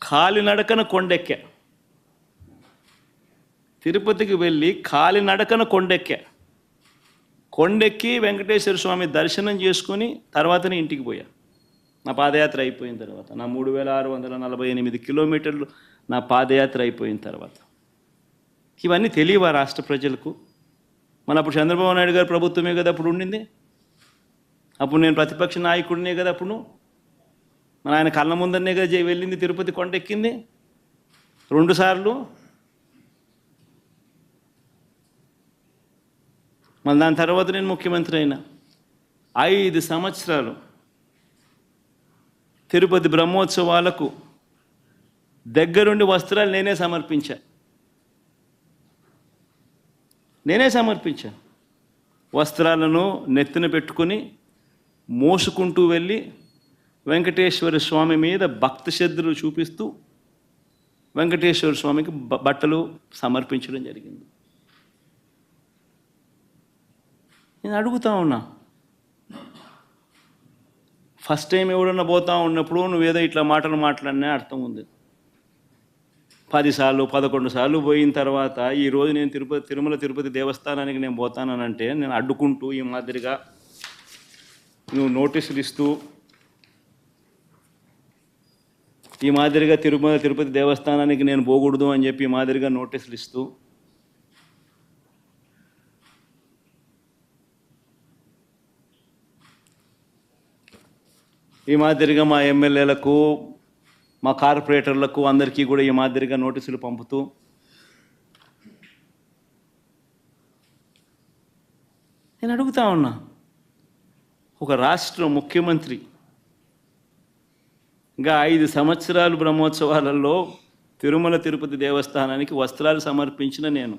కాలినడకన కొండెక్కా. తిరుపతికి వెళ్ళి కాలినడకన కొండెక్కి వెంకటేశ్వర స్వామి దర్శనం చేసుకుని తర్వాతనే ఇంటికి పోయా. నా పాదయాత్ర అయిపోయిన తర్వాత, నా 3648 కిలోమీటర్లు నా పాదయాత్ర అయిపోయిన తర్వాత. ఇవన్నీ తెలియవా రాష్ట్ర ప్రజలకు? మన అప్పుడు చంద్రబాబు నాయుడు గారు ప్రభుత్వమే కదా అప్పుడు ఉండింది. అప్పుడు నేను ప్రతిపక్ష నాయకుడినే కదా అప్పుడు. మన ఆయన కళ్ళ ముందరనే కదా వెళ్ళింది, తిరుపతి కొండెక్కింది 2 సార్లు. మళ్ళీ దాని తర్వాత నేను ముఖ్యమంత్రి అయినా. 5 సంవత్సరాలు తిరుపతి బ్రహ్మోత్సవాలకు దగ్గరుండి వస్త్రాలు నేనే సమర్పించాను. వస్త్రాలను నెత్తిన పెట్టుకుని మోసుకుంటూ వెళ్ళి వెంకటేశ్వర స్వామి మీద భక్తి శ్రద్ధలు చూపిస్తూ వెంకటేశ్వర స్వామికి బట్టలు సమర్పించడం జరిగింది. నేను అడుగుతా ఉన్నా, ఫస్ట్ టైం ఎవడన్నా పోతా ఉన్నప్పుడు నువ్వేదో ఇట్లా మాటలు మాట్లాడినా అర్థం ఉంది. 10 సార్లు 11 సార్లు పోయిన తర్వాత ఈరోజు నేను తిరుమల తిరుపతి దేవస్థానానికి నేను పోతానంటే నేను అడ్డుకుంటూ ఈ మాదిరిగా నువ్వు నోటీసులు ఇస్తూ ఈ మాదిరిగా తిరుమల తిరుపతి దేవస్థానానికి నేను పోకూడదు అని చెప్పి ఈ మాదిరిగా నోటీసులు ఇస్తూ ఈ మాదిరిగా మా ఎమ్మెల్యేలకు మా కార్పొరేటర్లకు అందరికీ కూడా ఈ మాదిరిగా నోటీసులు పంపుతూ నేను అడుగుతా ఉన్నా, ఒక రాష్ట్ర ముఖ్యమంత్రి ఇంకా 5 సంవత్సరాలు బ్రహ్మోత్సవాలలో తిరుమల తిరుపతి దేవస్థానానికి వస్త్రాలు సమర్పించిన నేను,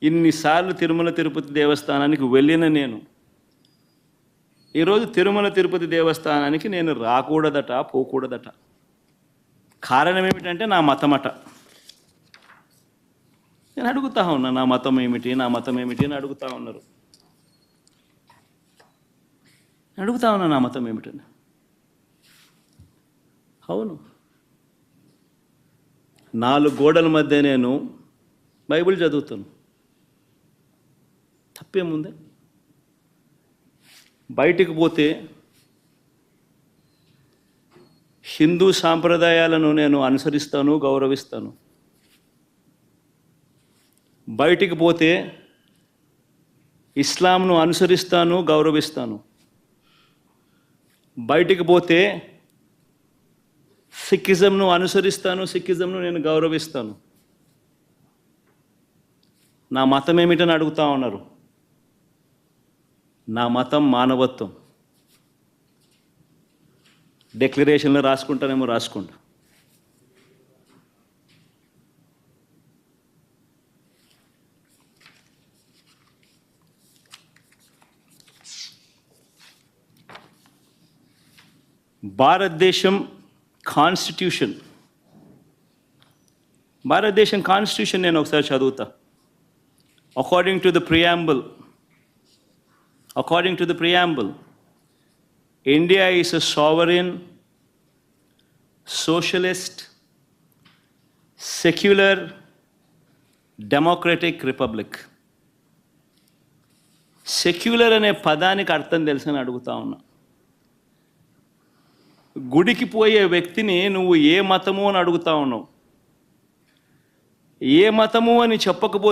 ఇన్నిసార్లు తిరుమల తిరుపతి దేవస్థానానికి వెళ్ళిన నేను, ఈరోజు తిరుమల తిరుపతి దేవస్థానానికి నేను రాకూడదట, పోకూడదట. కారణం ఏమిటంటే నా మతమట. నేను అడుగుతా ఉన్నా, నా మతం ఏమిటి అని అడుగుతా ఉన్నారు. అడుగుతా ఉన్నా నా మతం ఏమిటని. అవును, 4 గోడల మధ్య నేను బైబిల్ చదువుతాను, తప్పేముంది? బయటికి పోతే హిందూ సాంప్రదాయాలను నేను అనుసరిస్తాను, గౌరవిస్తాను. బయటికి పోతే ఇస్లాంను అనుసరిస్తాను, గౌరవిస్తాను. బయటికి పోతే సిక్కిజంను అనుసరిస్తాను, సిక్కిజంను నేను గౌరవిస్తాను. నా మతం ఏమిటని అడుగుతా ఉన్నారు. నా మతం మానవత్వం. డిక్లరేషన్లో రాసుకుంటానేమో రాసుకుంటా. భారతదేశం కాన్స్టిట్యూషన్ నేను ఒకసారి చదువుతా. According to the preamble, India is a sovereign, socialist, secular, democratic republic. Secular అనే పదానికి అర్థం తెలుసని అడుగుతా ఉన్నా. గుడికి పోయే వ్యక్తిని నువ్వు ఏ మతము అని అడుగుతా ఉన్నావు. ఏ మతము అని చెప్పకపోతే